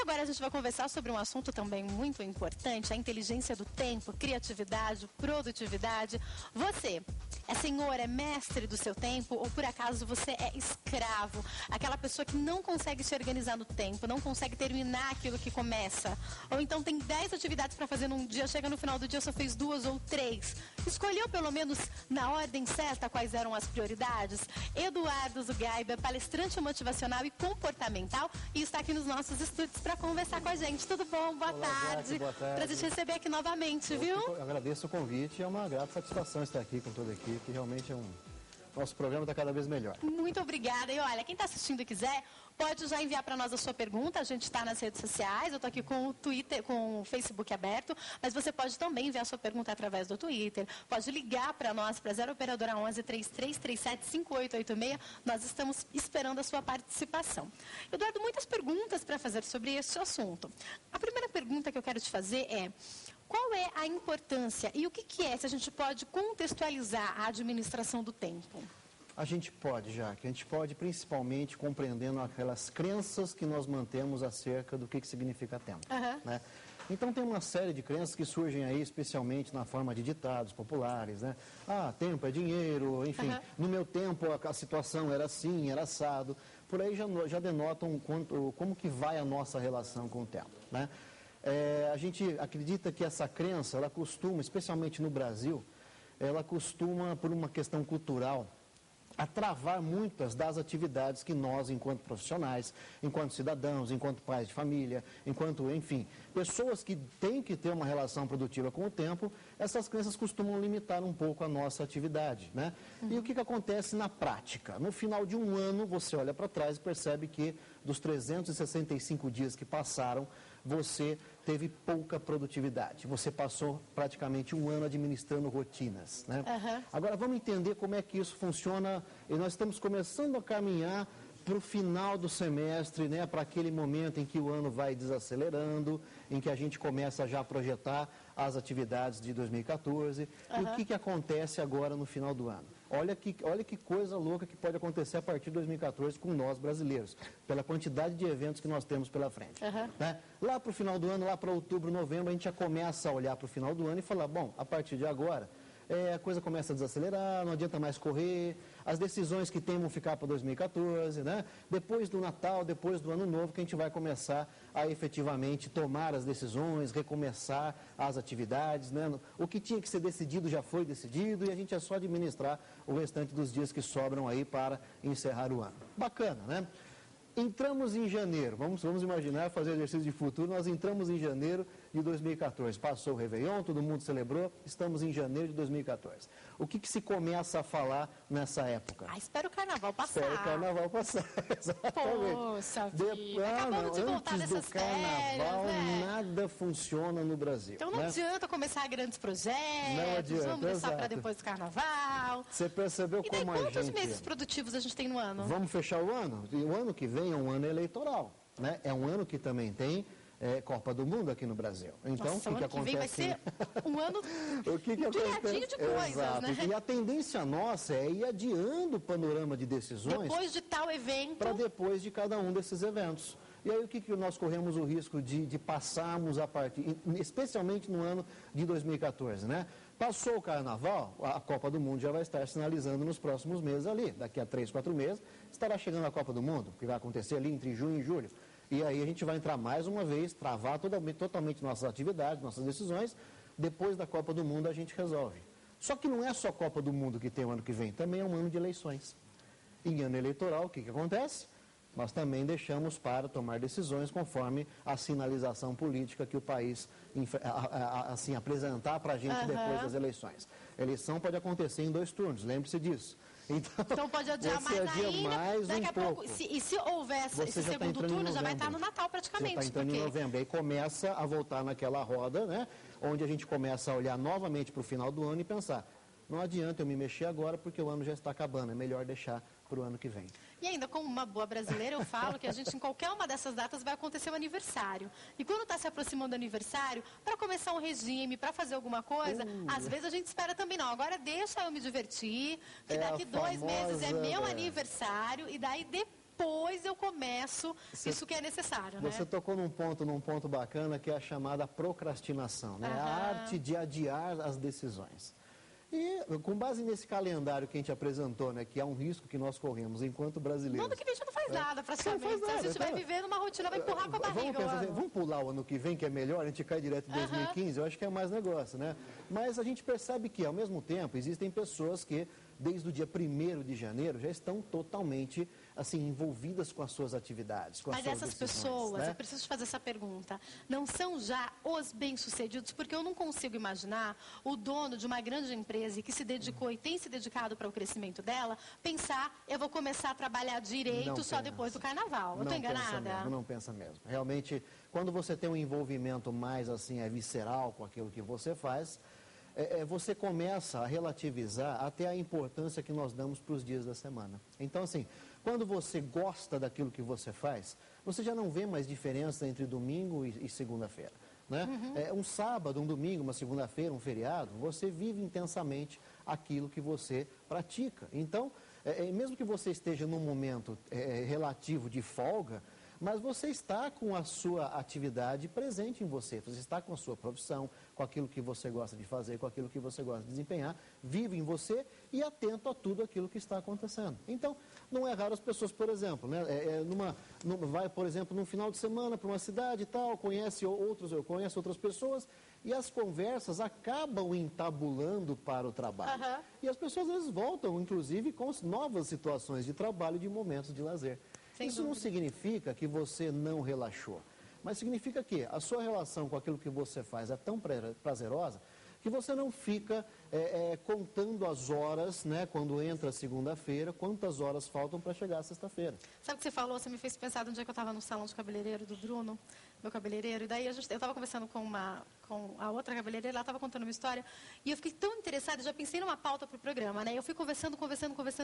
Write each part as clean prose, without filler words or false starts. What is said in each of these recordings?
agora a gente vai conversar sobre um assunto também muito importante, a inteligência do tempo, criatividade, produtividade. Você é senhor, é mestre do seu tempo ou por acaso você é escravo? Aquela pessoa que não consegue se organizar no tempo, não consegue terminar aquilo que começa. Ou então tem 10 atividades para fazer num dia, chega no final do dia só fez 2 ou 3. Escolheu pelo menos na ordem certa quais eram as prioridades? Eduardo Zugaiba é palestrante motivacional e comportamental e está aqui nos nossos estúdios para conversar com a gente. Tudo bom? Boa tarde. Jaque, boa tarde. Prazer te receber aqui novamente, viu? Eu agradeço o convite, é uma grata satisfação estar aqui com toda a equipe, que realmente nosso programa está cada vez melhor. Muito obrigada. E olha, quem está assistindo e quiser, pode já enviar para nós a sua pergunta. A gente está nas redes sociais, eu estou aqui com o Twitter, com o Facebook aberto, mas você pode também enviar a sua pergunta através do Twitter. Pode ligar para nós, para 0 Operadora 11 3337 5886. Nós estamos esperando a sua participação. Eduardo, muitas perguntas para fazer sobre esse assunto. A primeira pergunta que eu quero te fazer é: qual é a importância e o que é, se a gente pode contextualizar a administração do tempo? A gente pode, Jaque. A gente pode principalmente compreendendo aquelas crenças que nós mantemos acerca do que significa tempo. Né? Então tem uma série de crenças que surgem aí, especialmente na forma de ditados populares, né? Ah, tempo é dinheiro, enfim, no meu tempo a situação era assim, era assado. Por aí já denotam como que vai a nossa relação com o tempo, né? A gente acredita que essa crença, ela costuma, especialmente no Brasil, ela costuma, por uma questão cultural, a travar muitas das atividades que nós, enquanto profissionais, enquanto cidadãos, enquanto pais de família, enquanto, enfim, pessoas que têm que ter uma relação produtiva com o tempo, essas crenças costumam limitar um pouco a nossa atividade, né? E o que acontece na prática? No final de um ano, você olha para trás e percebe que dos 365 dias que passaram, você teve pouca produtividade. Você passou praticamente um ano administrando rotinas, né? Agora, vamos entender como é que isso funciona. E nós estamos começando a caminhar para o final do semestre, né? Para aquele momento em que o ano vai desacelerando, em que a gente começa já a projetar as atividades de 2014. E o que acontece agora no final do ano? Olha que coisa louca que pode acontecer a partir de 2014 com nós brasileiros, pela quantidade de eventos que nós temos pela frente. Né? Lá para o final do ano, lá para outubro, novembro, a gente já começa a olhar para o final do ano e falar, bom, a partir de agora, a coisa começa a desacelerar, não adianta mais correr, as decisões que tem vão ficar para 2014, né? Depois do Natal, depois do Ano Novo, que a gente vai começar a efetivamente tomar as decisões, recomeçar as atividades, né? O que tinha que ser decidido já foi decidido e a gente é só administrar o restante dos dias que sobram aí para encerrar o ano. Bacana, né? Entramos em janeiro, vamos imaginar, fazer exercício de futuro, nós entramos em janeiro de 2014, passou o Réveillon, todo mundo celebrou, estamos em janeiro de 2014. O que se começa a falar nessa época? Espera o carnaval passar. Espera o carnaval passar, exatamente. Poxa vida, acabamos de voltar dessas carnaval, férias, né? Nada funciona no Brasil. Então não adianta começar grandes projetos, não adianta, vamos deixar para depois do carnaval. Você percebeu e daí, como a gente... quantos meses produtivos a gente tem no ano? Vamos fechar o ano? E o ano que vem é um ano eleitoral, né? É um ano que também tem Copa do Mundo aqui no Brasil. Então, nossa, o que acontece? Vem vai ser um ano direitinho de coisas, exato, né? E a tendência nossa é ir adiando o panorama de decisões depois de tal evento, para depois de cada um desses eventos. E aí o que nós corremos o risco de passarmos a partir, especialmente no ano de 2014, né? Passou o carnaval, a Copa do Mundo já vai estar sinalizando nos próximos meses ali. Daqui a 3, 4 meses estará chegando a Copa do Mundo, que vai acontecer ali entre junho e julho. E aí a gente vai entrar mais uma vez, travar totalmente nossas atividades, nossas decisões. Depois da Copa do Mundo a gente resolve. Só que não é só Copa do Mundo que tem o ano que vem, também é um ano de eleições. Em ano eleitoral, o que acontece? Nós também deixamos para tomar decisões conforme a sinalização política que o país assim, apresentar para a gente depois das eleições. A eleição pode acontecer em 2 turnos, lembre-se disso. Então pode adiar mais ainda, mais daqui a pouco, e se houver esse segundo turno, já vai estar no Natal praticamente. Já está entrando em novembro, aí começa a voltar naquela roda, né? Onde a gente começa a olhar novamente para o final do ano e pensar, não adianta eu me mexer agora porque o ano já está acabando, é melhor deixar para o ano que vem. E ainda, como uma boa brasileira, eu falo que a gente, em qualquer uma dessas datas, vai acontecer o aniversário. E quando está se aproximando do aniversário, para começar um regime, para fazer alguma coisa, às vezes a gente espera também, não, agora deixa eu me divertir, que daqui 2 meses é meu aniversário, e daí depois depois eu começo isso que é necessário, né? Você tocou num ponto bacana, que é a chamada procrastinação, né? A arte de adiar as decisões. E com base nesse calendário que a gente apresentou, né, que é um risco que nós corremos enquanto brasileiros. No ano que vem já não faz nada, praticamente. Não faz nada, Se a gente vai viver numa rotina, vai empurrar com a barriga. Vamos pular o ano que vem, que é melhor, a gente cai direto em 2015, eu acho que é mais negócio, né? Mas a gente percebe que, ao mesmo tempo, existem pessoas que, desde o dia 1º de janeiro, já estão totalmente, assim, envolvidas com as suas atividades, com as suas essas decisões, pessoas, né? eu preciso te fazer essa pergunta, não são já os bem-sucedidos? Porque eu não consigo imaginar o dono de uma grande empresa que se dedicou e tem se dedicado para o crescimento dela, pensar, eu vou começar a trabalhar direito só depois do carnaval. Eu estou enganada? Não pensa mesmo. Realmente, quando você tem um envolvimento mais, assim, visceral com aquilo que você faz, você começa a relativizar até a importância que nós damos para os dias da semana. Então, assim, quando você gosta daquilo que você faz, você já não vê mais diferença entre domingo e segunda-feira, né? Um sábado, um domingo, uma segunda-feira, um feriado, você vive intensamente aquilo que você pratica. Então, mesmo que você esteja num momento relativo de folga, mas você está com a sua atividade presente em você, você está com a sua profissão, com aquilo que você gosta de fazer, com aquilo que você gosta de desempenhar, vive em você e atento a tudo aquilo que está acontecendo. Então, não é raro as pessoas, por exemplo, né, vai, por exemplo, num final de semana para uma cidade e tal, conhece outras pessoas e as conversas acabam entabulando para o trabalho. E as pessoas às vezes voltam, inclusive, com novas situações de trabalho e de momentos de lazer. Isso não significa que você não relaxou, mas significa que a sua relação com aquilo que você faz é tão prazerosa que você não fica contando as horas, né, quando entra a segunda-feira, quantas horas faltam para chegar a sexta-feira. Sabe o que você falou? Você me fez pensar no dia que eu estava no salão de cabeleireiro do Bruno, meu cabeleireiro, e daí eu estava conversando com a outra cabeleireira, ela estava contando uma história, e eu fiquei tão interessada, já pensei numa pauta para o programa, né? Eu fui conversando,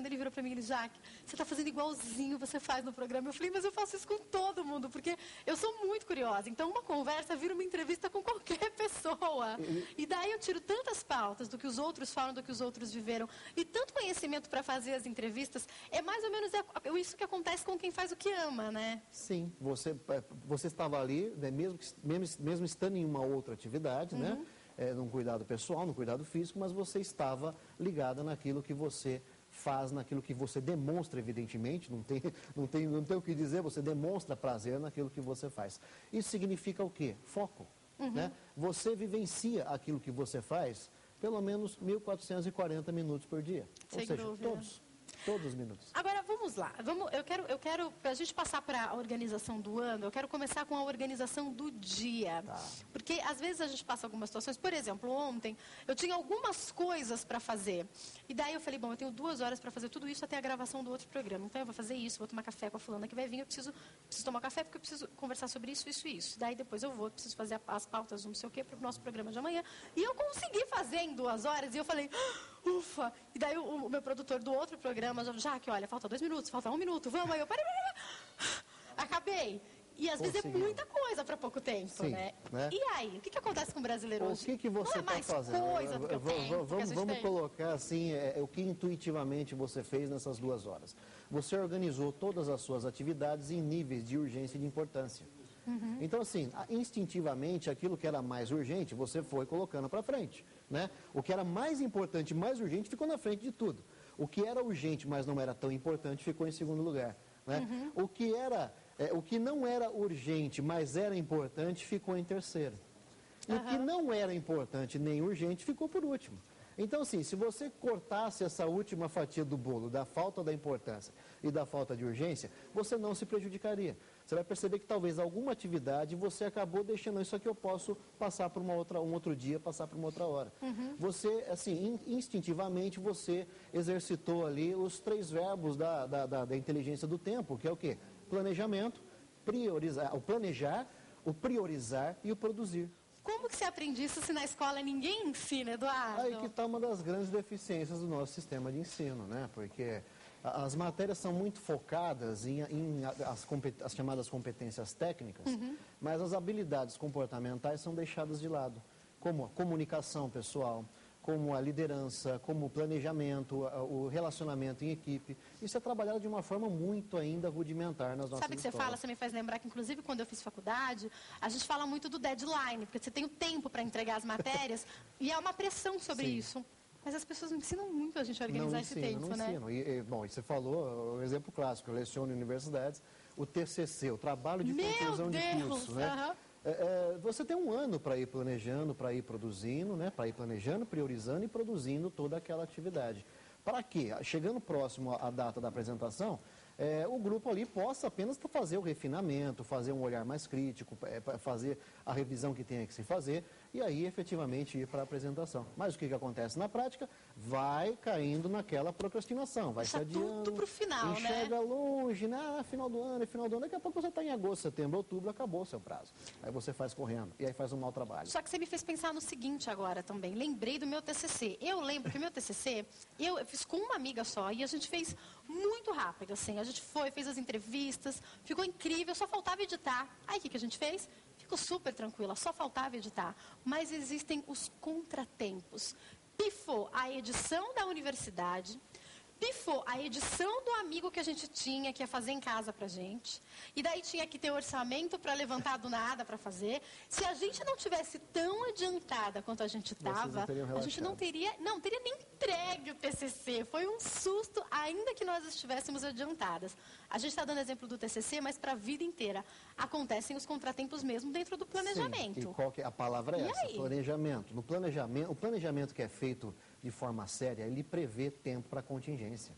ele virou para mim e disse, Jaque, você está fazendo igualzinho você faz no programa. Eu falei, mas eu faço isso com todo mundo, porque eu sou muito curiosa. Então, uma conversa vira uma entrevista com qualquer pessoa. E daí eu tiro tantas pautas do que os outros falam, do que os outros viveram, e tanto conhecimento para fazer as entrevistas, é mais ou menos isso que acontece com quem faz o que ama, né? Sim, você estava ali, né, mesmo estando em uma outra atividade, né, num cuidado pessoal, num cuidado físico, mas você estava ligada naquilo que você faz, naquilo que você demonstra, evidentemente, não tem o que dizer, você demonstra prazer naquilo que você faz. Isso significa o quê? Foco. Né? Você vivencia aquilo que você faz pelo menos 1.440 minutos por dia. Sem Ou seja, dúvida. todos os minutos. Agora, vamos lá. Eu quero para a gente passar para a organização do ano, eu quero começar com a organização do dia. Tá. Porque, às vezes, a gente passa algumas situações. Por exemplo, ontem, eu tinha algumas coisas para fazer. E daí eu falei, bom, eu tenho 2 horas para fazer tudo isso até a gravação do outro programa. Então, eu vou fazer isso, vou tomar café com a fulana que vai vir, eu preciso tomar café porque eu preciso conversar sobre isso, isso e isso. Daí, depois eu preciso fazer as pautas, não sei o quê, para o nosso programa de amanhã. E eu consegui fazer em 2 horas e eu falei, ufa! E daí o meu produtor do outro programa já que olha, falta 2 minutos, falta 1 minuto, vamos, aí eu parei, acabei. E às vezes é muita coisa para pouco tempo, Sim, né? né? E aí, o que acontece com o brasileiro hoje? O que você está fazendo? Coisa do que eu tenho, Vamos colocar assim, o que intuitivamente você fez nessas 2 horas. Você organizou todas as suas atividades em níveis de urgência e de importância. Então, assim, instintivamente, aquilo que era mais urgente, você foi colocando para frente, né? O que era mais importante e mais urgente ficou na frente de tudo. O que era urgente, mas não era tão importante, ficou em segundo lugar, né? O que não era urgente, mas era importante, ficou em terceiro. E o que não era importante nem urgente, ficou por último. Então, assim, se você cortasse essa última fatia do bolo da falta da importância e da falta de urgência, você não se prejudicaria. Você vai perceber que talvez alguma atividade você acabou deixando, isso aqui eu posso passar para um outro dia, passar para uma outra hora. Você, assim, instintivamente, você exercitou ali os 3 verbos da inteligência do tempo, que é o quê? Planejamento, priorizar, o planejar, o priorizar e o produzir. Como que você aprende isso se na escola ninguém ensina, Eduardo? Aí que está uma das grandes deficiências do nosso sistema de ensino, né? Porque as matérias são muito focadas em as chamadas competências técnicas, mas as habilidades comportamentais são deixadas de lado, como a comunicação pessoal, como a liderança, como o planejamento, o relacionamento em equipe. Isso é trabalhado de uma forma muito ainda rudimentar nas nossas Sabe o que você escolas. fala? Você me faz lembrar que, inclusive, quando eu fiz faculdade, a gente fala muito do deadline, porque você tem o tempo para entregar as matérias e há uma pressão sobre isso. Mas as pessoas não ensinam muito a gente a organizar esse tempo, né? Não ensinam. Bom, você falou, o exemplo clássico, eu leciono em universidades, o TCC, o trabalho de conclusão de curso, né? Você tem um ano para ir planejando, para ir produzindo, né? Para ir planejando, priorizando e produzindo toda aquela atividade. Para que, chegando próximo à data da apresentação, o grupo ali possa apenas fazer o refinamento, fazer um olhar mais crítico, fazer a revisão que tenha que se fazer e aí efetivamente ir para a apresentação. Mas o que acontece na prática? Vai caindo naquela procrastinação, vai se adiando, tudo para o final, enxerga longe, né? Final do ano, daqui a pouco você está em agosto, setembro, outubro, acabou o seu prazo. Aí você faz correndo e aí faz um mau trabalho. Só que você me fez pensar no seguinte agora também, lembrei do meu TCC. Eu lembro que o meu TCC, eu fiz com uma amiga só e a gente fez muito rápido, assim. A gente fez as entrevistas, ficou incrível, só faltava editar. Aí o que a gente fez? Ficou super tranquila, só faltava editar. Mas existem os contratempos. Pifou a edição da universidade, pifou a edição do amigo que a gente tinha, que ia fazer em casa pra gente. E daí tinha que ter orçamento para levantar do nada para fazer. Se a gente não tivesse tão adiantada quanto a gente estava, a gente não teria nem entregue o TCC. Foi um susto, ainda que nós estivéssemos adiantadas. A gente está dando exemplo do TCC, mas para a vida inteira. Acontecem os contratempos mesmo dentro do planejamento. Sim, e qual que é a palavra? É essa, planejamento. O planejamento que é feito de forma séria, ele prevê tempo para contingência.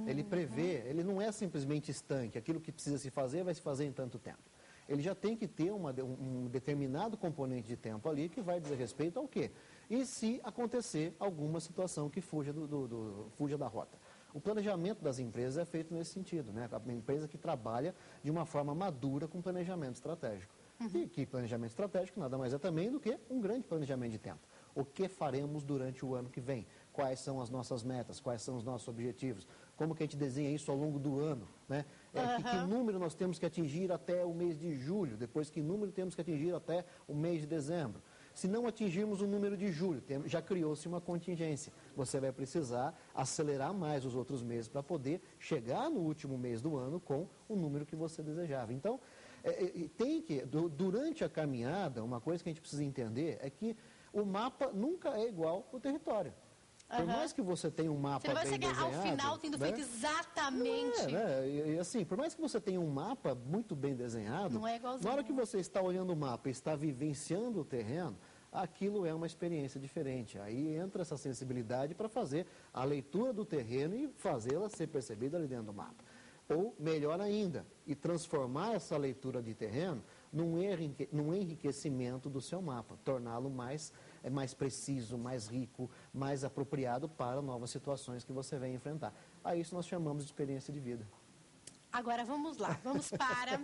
Ele prevê, ele não é simplesmente estanque, aquilo que precisa se fazer vai se fazer em tanto tempo. Ele já tem que ter um determinado componente de tempo ali que vai dizer respeito ao quê? E se acontecer alguma situação que fuja da rota. O planejamento das empresas é feito nesse sentido, né? A empresa que trabalha de uma forma madura com planejamento estratégico. E que planejamento estratégico nada mais é também do que um grande planejamento de tempo. O que faremos durante o ano que vem? Quais são as nossas metas? Quais são os nossos objetivos? Como que a gente desenha isso ao longo do ano? Né? Que número nós temos que atingir até o mês de julho? Depois, que número temos que atingir até o mês de dezembro? Se não atingirmos o número de julho, já criou-se uma contingência. Você vai precisar acelerar mais os outros meses para poder chegar no último mês do ano com o número que você desejava. Então, durante a caminhada, uma coisa que a gente precisa entender é que o mapa nunca é igual ao território. Por mais que você tenha um mapa bem desenhado... Você não vai chegar ao final tendo feito exatamente... E assim, por mais que você tenha um mapa muito bem desenhado, não é igualzinho. Na hora que você está olhando o mapa e está vivenciando o terreno, aquilo é uma experiência diferente. Aí entra essa sensibilidade para fazer a leitura do terreno e fazê-la ser percebida ali dentro do mapa. Ou, melhor ainda, e transformar essa leitura de terreno num enriquecimento do seu mapa, torná-lo mais preciso, mais rico, mais apropriado para novas situações que você vem enfrentar. A isso nós chamamos de experiência de vida. Agora vamos lá, vamos para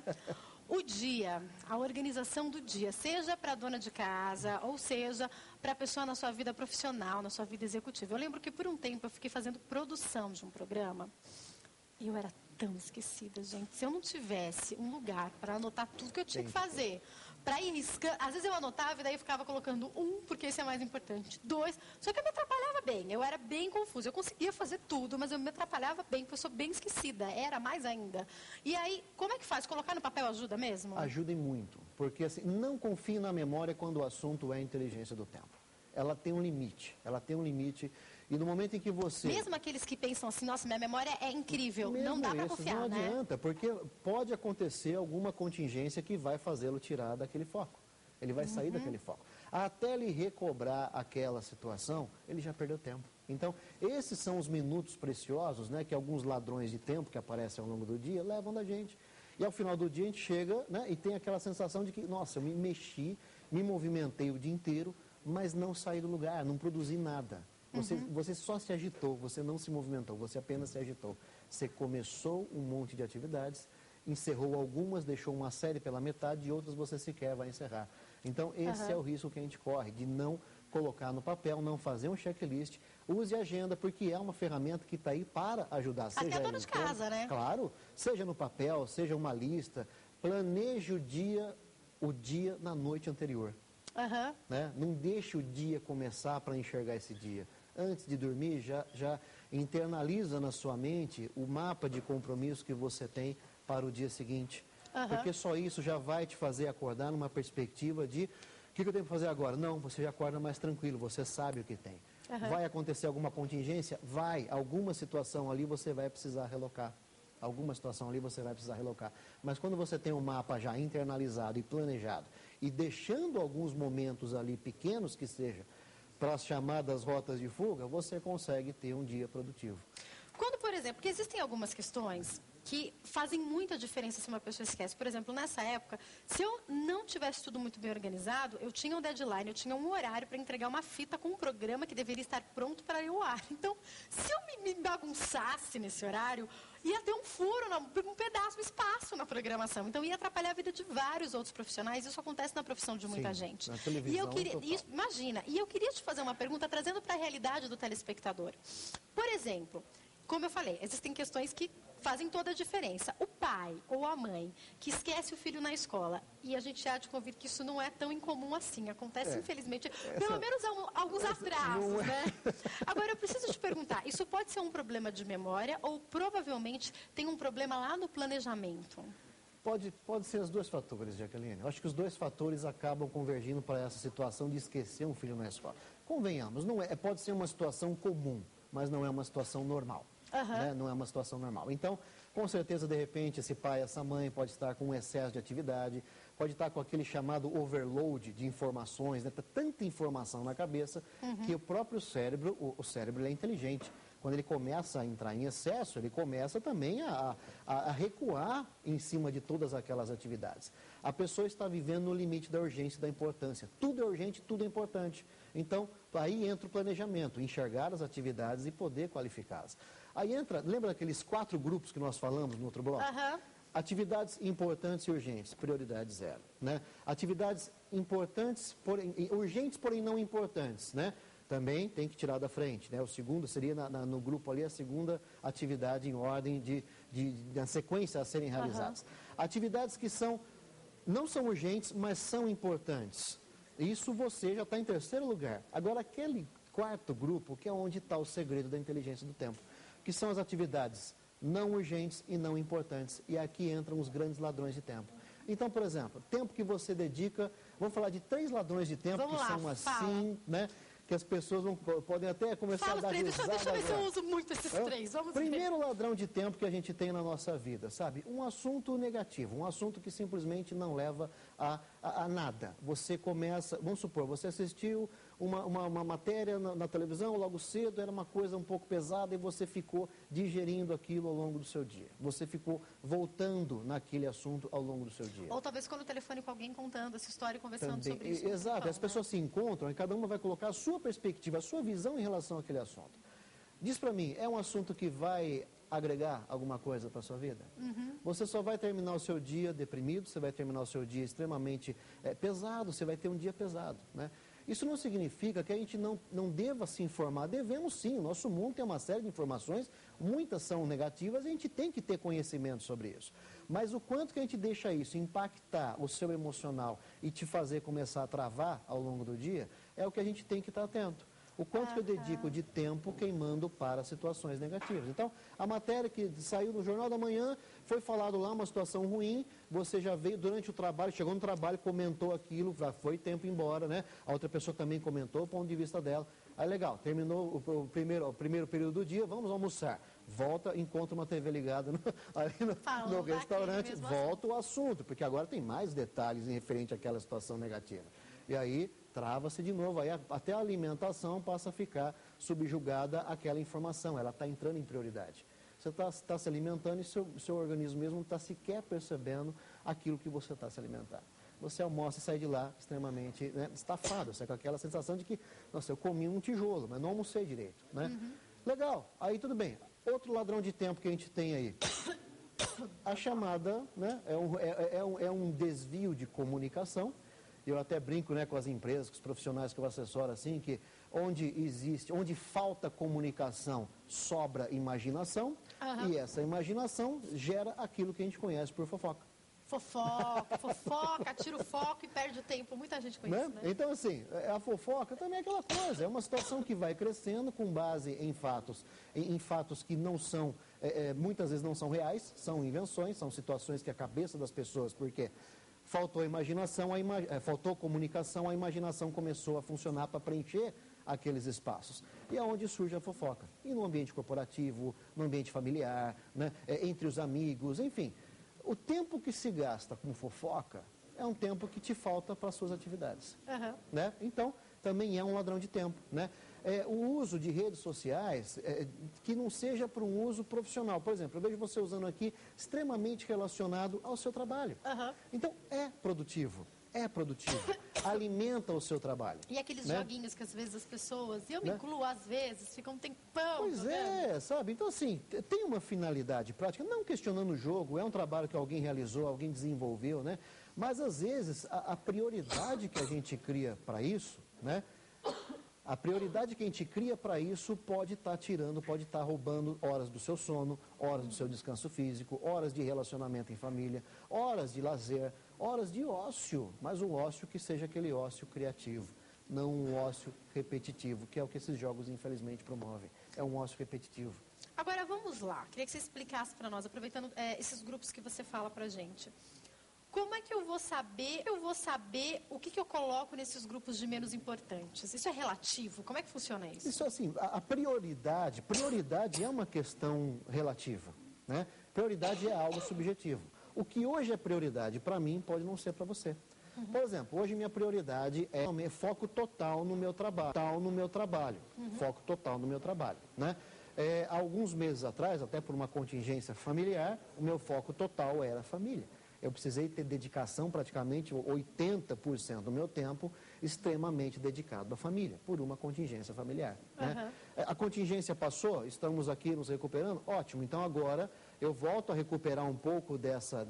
o dia, a organização do dia, seja para a dona de casa, ou seja para a pessoa na sua vida profissional, na sua vida executiva. Eu lembro que por um tempo eu fiquei fazendo produção de um programa e eu era tão esquecida, gente. Se eu não tivesse um lugar para anotar tudo que eu tinha que fazer, para ir riscando, às vezes eu anotava e daí eu ficava colocando 1, porque esse é mais importante, 2, só que eu me atrapalhava bem, eu era bem confusa, eu conseguia fazer tudo, mas eu me atrapalhava bem, porque eu sou bem esquecida, era mais ainda. E aí, como é que faz? Colocar no papel ajuda mesmo? Ajuda e muito, porque assim, não confie na memória quando o assunto é inteligência do tempo. Ela tem um limite, e no momento em que você... Mesmo aqueles que pensam assim, nossa, minha memória é incrível, não dá para confiar, né? Não adianta, porque pode acontecer alguma contingência que vai fazê-lo tirar daquele foco. Ele vai sair daquele foco. Até ele recobrar aquela situação, ele já perdeu tempo. Então, esses são os minutos preciosos, né, que alguns ladrões de tempo que aparecem ao longo do dia levam da gente. E ao final do dia a gente chega, né, e tem aquela sensação de que, nossa, eu me mexi, me movimentei o dia inteiro, mas não saí do lugar, não produzi nada. Você só se agitou, você não se movimentou, você apenas se agitou. Você começou um monte de atividades, encerrou algumas, deixou uma série pela metade e outras você sequer vai encerrar. Então, esse é o risco que a gente corre, de não colocar no papel, não fazer um checklist. Use a agenda, porque é uma ferramenta que está aí para ajudar. Até dona de casa, né? Claro, seja no papel, seja uma lista. Planeje o dia na noite anterior. né? Não deixe o dia começar para enxergar esse dia. Antes de dormir, já internaliza na sua mente o mapa de compromisso que você tem para o dia seguinte. Porque só isso já vai te fazer acordar numa perspectiva de o que eu tenho que fazer agora? Não, você já acorda mais tranquilo, você sabe o que tem. Vai acontecer alguma contingência? Vai. Alguma situação ali você vai precisar relocar. Alguma situação ali você vai precisar relocar. Mas quando você tem um mapa já internalizado e planejado, e deixando alguns momentos ali pequenos que seja, para as chamadas rotas de fuga, você consegue ter um dia produtivo. Quando, por exemplo, porque existem algumas questões que fazem muita diferença se uma pessoa esquece. Por exemplo, nessa época, se eu não tivesse tudo muito bem organizado, eu tinha um deadline, eu tinha um horário para entregar uma fita com um programa que deveria estar pronto para ir ao ar. Então, se eu me bagunçasse nesse horário, ia ter um furo, um pedaço, um espaço na programação. Então, ia atrapalhar a vida de vários outros profissionais. Isso acontece na profissão de muita gente. Na televisão, e eu queria, imagina, e eu queria te fazer uma pergunta trazendo para a realidade do telespectador. Por exemplo, como eu falei, existem questões que fazem toda a diferença. O pai ou a mãe que esquece o filho na escola, e a gente há de convir que isso não é tão incomum assim, acontece infelizmente, pelo menos alguns atrasos, né? Agora, eu preciso te perguntar, isso pode ser um problema de memória ou provavelmente tem um problema lá no planejamento? Pode ser os dois fatores, Jaqueline. Eu acho que os dois fatores acabam convergindo para essa situação de esquecer um filho na escola. Convenhamos, pode ser uma situação comum, mas não é uma situação normal. Né? Não é uma situação normal. Então, com certeza, de repente, esse pai, essa mãe pode estar com um excesso de atividade, pode estar com aquele chamado overload de informações, né? Tanta informação na cabeça que o próprio cérebro, o cérebro é inteligente. Quando ele começa a entrar em excesso, ele começa também a recuar em cima de todas aquelas atividades. A pessoa está vivendo no limite da urgência e da importância. Tudo é urgente, tudo é importante. Então, aí entra o planejamento, enxergar as atividades e poder qualificá-las. Aí entra, lembra daqueles 4 grupos que nós falamos no outro bloco? Atividades importantes e urgentes, prioridade 0. Né? Atividades importantes, urgentes, porém não importantes, né? Também tem que tirar da frente. Né? O segundo seria, no grupo ali, a segunda atividade em ordem na sequência a serem realizadas. Atividades que não são urgentes, mas são importantes. Isso você já está em terceiro lugar. Agora, aquele 4º grupo, que é onde está o segredo da inteligência do tempo, que são as atividades não urgentes e não importantes. E aqui entram os grandes ladrões de tempo. Então, por exemplo, tempo que você dedica, vamos falar de 3 ladrões de tempo que são assim, né? Que as pessoas podem até começar a dar risada. Deixa eu ver se eu uso muito esses 3. Primeiro ladrão de tempo que a gente tem na nossa vida, sabe? Um assunto negativo, um assunto que simplesmente não leva a nada. Você começa, vamos supor, você assistiu uma matéria na televisão logo cedo, era uma coisa um pouco pesada e você ficou digerindo aquilo ao longo do seu dia. Você ficou voltando naquele assunto ao longo do seu dia. Ou talvez quando o telefone com alguém contando essa história e conversando sobre isso. Exato, as pessoas se encontram e cada uma vai colocar a sua perspectiva, a sua visão em relação àquele assunto. Diz para mim, é um assunto que vai agregar alguma coisa para a sua vida? Você só vai terminar o seu dia deprimido, você vai terminar o seu dia extremamente pesado, você vai ter um dia pesado, né? Isso não significa que a gente não deva se informar. Devemos sim, o nosso mundo tem uma série de informações, muitas são negativas, e a gente tem que ter conhecimento sobre isso. Mas o quanto que a gente deixa isso impactar o seu emocional e te fazer começar a travar ao longo do dia, é o que a gente tem que estar atento. O quanto que eu dedico de tempo queimando para situações negativas. Então, a matéria que saiu no Jornal da Manhã, foi falado lá uma situação ruim, você já veio durante o trabalho, chegou no trabalho, comentou aquilo, já foi tempo embora, né? A outra pessoa também comentou o ponto de vista dela. Aí, legal, terminou o primeiro período do dia, vamos almoçar. Volta, encontra uma TV ligada ali no restaurante, volta o assunto, porque agora tem mais detalhes em referente àquela situação negativa. E aí, trava-se de novo, aí até a alimentação passa a ficar subjugada àquela informação, ela está entrando em prioridade. Você está se alimentando e seu organismo mesmo não está sequer percebendo aquilo que você está se alimentando. Você almoça e sai de lá extremamente estafado, você com aquela sensação de que, nossa, eu comi um tijolo, mas não almocei direito, né? Legal, aí tudo bem. Outro ladrão de tempo que a gente tem aí, a chamada, né, é um desvio de comunicação. Eu até brinco, né, com as empresas, com os profissionais que eu assessoro, assim, que onde falta comunicação, sobra imaginação, e essa imaginação gera aquilo que a gente conhece por fofoca. Fofoca, tira o foco e perde o tempo. Muita gente com isso, né? Então, assim, a fofoca também é aquela coisa. É uma situação que vai crescendo com base em fatos que não são, muitas vezes não são reais, são invenções, são situações que a cabeça das pessoas, porque faltou imaginação, faltou comunicação, a imaginação começou a funcionar para preencher aqueles espaços. E é onde surge a fofoca. E no ambiente corporativo, no ambiente familiar, né? Entre os amigos, enfim. O tempo que se gasta com fofoca é um tempo que te falta para as suas atividades. Uhum. Né? Então, também é um ladrão de tempo. Né? O uso de redes sociais, que não seja para um uso profissional. Por exemplo, eu vejo você usando aqui extremamente relacionado ao seu trabalho. Uhum. Então, é produtivo. Alimenta o seu trabalho. E aqueles joguinhos que às vezes as pessoas, e eu me incluo às vezes, ficam um tempão. Pois sabe? Então, assim, tem uma finalidade prática, não questionando o jogo, é um trabalho que alguém realizou, alguém desenvolveu, né? Mas, às vezes, a prioridade que a gente cria para isso, né? A prioridade que a gente cria para isso pode estar tirando, pode estar roubando horas do seu sono, horas do seu descanso físico, horas de relacionamento em família, horas de lazer, horas de ócio, mas um ócio que seja aquele ócio criativo, não um ócio repetitivo, que é o que esses jogos infelizmente promovem. É um ócio repetitivo. Agora vamos lá, queria que você explicasse para nós, aproveitando esses grupos que você fala para a gente. Como é que eu vou saber o que eu coloco nesses grupos de menos importantes? Isso é relativo? Como é que funciona isso? Isso assim, a prioridade é uma questão relativa, né? Prioridade é algo subjetivo. O que hoje é prioridade para mim pode não ser para você. Uhum. Por exemplo, hoje minha prioridade é foco total no meu trabalho. Uhum. Foco total no meu trabalho, né? Alguns meses atrás, até por uma contingência familiar, o meu foco total era a família. Eu precisei ter dedicação, praticamente 80% do meu tempo, extremamente dedicado à família, por uma contingência familiar. Uhum. Né? A contingência passou, estamos aqui nos recuperando, ótimo. Então agora eu volto a recuperar um pouco dessa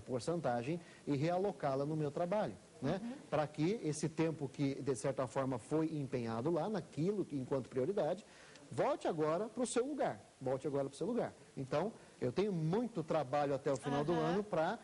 porcentagem e realocá-la no meu trabalho. Né? Uhum. Para que esse tempo que, de certa forma, foi empenhado lá, naquilo que, enquanto prioridade, volte agora para o seu lugar. Então, eu tenho muito trabalho até o final do ano para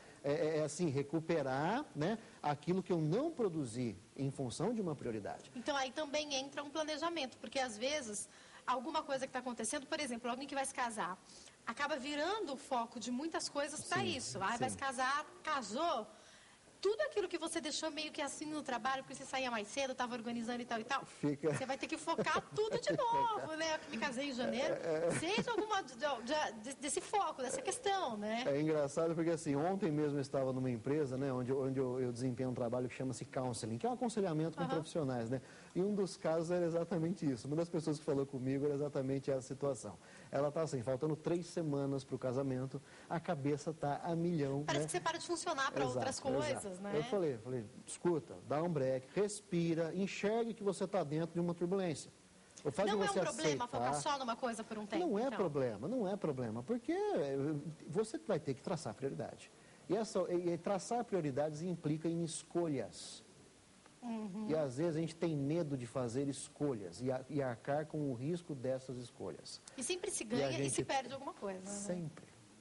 assim, recuperar, né, aquilo que eu não produzi em função de uma prioridade. Então, aí também entra um planejamento, porque às vezes, alguma coisa que está acontecendo, por exemplo, alguém que vai se casar, acaba virando o foco de muitas coisas para isso. Vai se casar, casou, tudo aquilo que você deixou meio que assim no trabalho, porque você saía mais cedo, estava organizando e tal, você vai ter que focar tudo de novo, né? Eu me casei em janeiro, seja alguma desse foco, dessa questão, né? É engraçado porque assim, ontem mesmo eu estava numa empresa, né, onde eu desempenho um trabalho que chama-se counseling, que é um aconselhamento com profissionais, né? E um dos casos era exatamente isso. Uma das pessoas que falou comigo era exatamente essa situação. Ela está assim, faltando 3 semanas para o casamento, a cabeça está a milhão. Parece, né, que você para de funcionar para outras coisas, né? Eu falei, escuta, dá um break, respira, enxergue que você está dentro de uma turbulência. Não é um problema focar só numa coisa por um tempo? Não é problema, porque você vai ter que traçar prioridade. E traçar prioridades implica em escolhas. Uhum. E às vezes a gente tem medo de fazer escolhas e arcar com o risco dessas escolhas. E sempre se ganha e se perde alguma coisa. Né?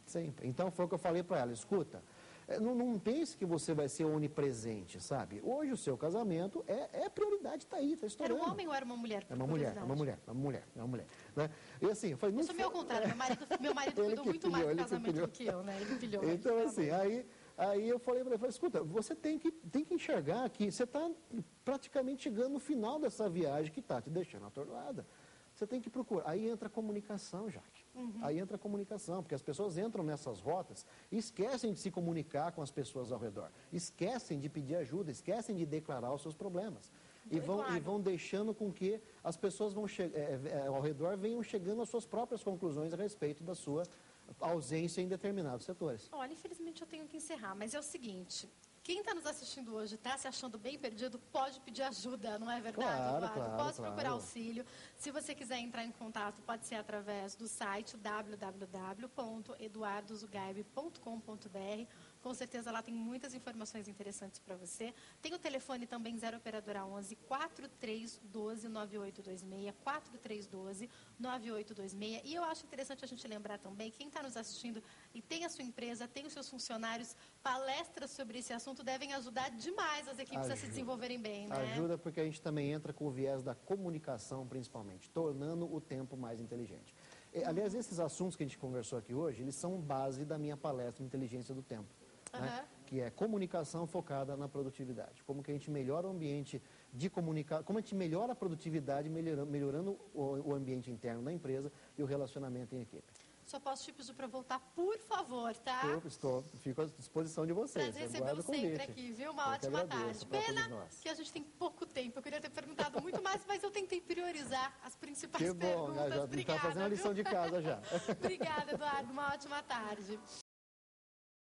Sempre. Então foi o que eu falei para ela, escuta, não pense que você vai ser onipresente, sabe? Hoje o seu casamento é prioridade, está aí, está estourando. Era um homem ou era uma mulher? É uma mulher. Né? E assim, eu falei, isso é meio ao contrário, meu marido cuidou muito mais do casamento do que eu, né? Ele pilhou. Então assim, aí eu falei para ele, escuta, você tem que enxergar que você está praticamente chegando no final dessa viagem que está te deixando atordoada. Você tem que procurar. Aí entra a comunicação, Jaque. Uhum. Aí entra a comunicação, porque as pessoas entram nessas rotas e esquecem de se comunicar com as pessoas ao redor. Esquecem de pedir ajuda, esquecem de declarar os seus problemas. E vão deixando com que as pessoas ao redor venham chegando às suas próprias conclusões a respeito da sua ausência em determinados setores. Olha, infelizmente eu tenho que encerrar, mas é o seguinte... Quem está nos assistindo hoje, está se achando bem perdido, pode pedir ajuda, não é verdade, Eduardo? Pode procurar auxílio. Se você quiser entrar em contato, pode ser através do site www.eduardozugaib.com.br. Com certeza lá tem muitas informações interessantes para você. Tem o telefone também 0 operadora 11 4312 9826, 4312 9826. E eu acho interessante a gente lembrar também, quem está nos assistindo e tem a sua empresa, tem os seus funcionários, palestras sobre esse assunto devem ajudar demais as equipes a se desenvolverem bem, né? Ajuda porque a gente também entra com o viés da comunicação, principalmente, tornando o tempo mais inteligente. Aliás, esses assuntos que a gente conversou aqui hoje, eles são base da minha palestra Inteligência do Tempo, né? Que é comunicação focada na produtividade. Como que a gente melhora o ambiente de comunicação, como a gente melhora a produtividade, melhorando o ambiente interno da empresa e o relacionamento em equipe. Só posso te pedir para voltar, por favor, tá? Fico à disposição de vocês. Prazer recebê-lo sempre aqui, viu? Uma ótima tarde. Pena que a gente tem pouco tempo. Eu queria ter perguntado muito mais, mas eu tentei priorizar as principais perguntas. Que bom, já está fazendo a lição de casa já. Obrigada, Eduardo. Uma ótima tarde.